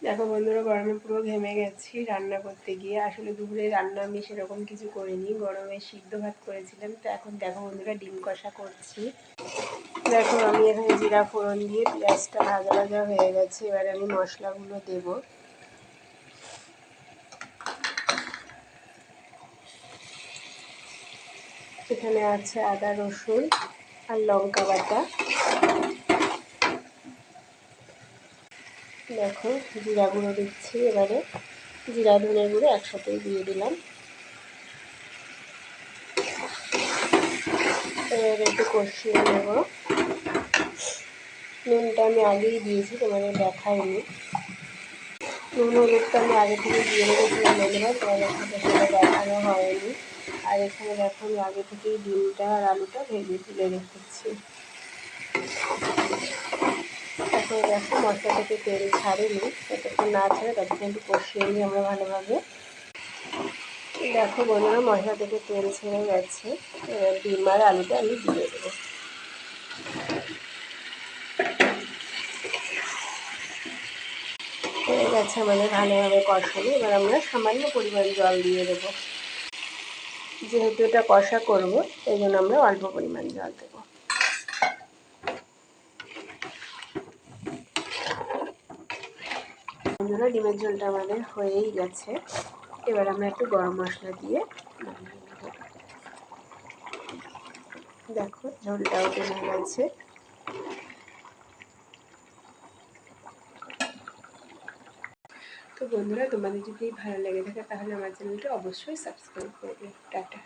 দেখো বন্ধুরা, গরমে পুরো ঘেমে গেছি রান্না করতে গিয়ে। আসলে দুপুরে রান্না আমি সেরকম কিছু করিনি, গরমে সিদ্ধ ভাত করেছিলাম। তো এখন দেখো বন্ধুরা, ডিম কষা করছি। দেখো আমি এখানে জিরা ফোড়ন দিয়ে পেঁয়াজটা ভাজা ভাজা হয়ে গেছে। এবারে আমি মশলাগুলো দেব। এখানে আছে আদা রসুন আর লঙ্কা বাটা। দেখো জিরা গুঁড়ো দিচ্ছি, এবারে জিরা ধনে গুঁড়ো একসাথেই দিয়ে দিলাম। এবার একটু কষিয়ে নেব। নুনটা আমি আগেই দিয়েছি, তোমাদের দেখাইনি। নুন হলুদটা আমি আগে থেকে দিয়ে রেখেছিলাম বন্ধুরা, তোমাদের সাথে সেটা দেখানো হয়নি। আর এখানে দেখো আমি আগে থেকেই ডিমটা আর আলুটা ভেজে তুলে রেখেছি। এখন দেখো মশলা থেকে তেল ছাড়েনি, যতক্ষণ না ছাড়ে ততক্ষণ একটু কষিয়ে নিই আমরা ভালোভাবে। দেখো বন্ধুরা, মশলা থেকে তেল ছেড়ে গেছে। এবার ডিম আর আলুটা আমি দিয়ে দেবো। হয়ে গেছে আমাদের ভালোভাবে কষানো। এবার আমরা সামান্য পরিমাণ জল দিয়ে দেবো। যেহেতু এটা কষা করবো, এই জন্য আমরা অল্প পরিমাণ জল দেবো। বন্ধুরা, ডিমের ঝোলটা আমাদের হয়েই গেছে। এবার আমরা একটু গরম মশলা দিয়ে নামিয়ে নেব। দেখো ঝোলটাও টেনে গেছে। তো বন্ধুরা, তোমাদের যদি ভালো লেগে থাকে তাহলে আমার চ্যানেলটা অবশ্যই সাবস্ক্রাইব করবে। টাটা।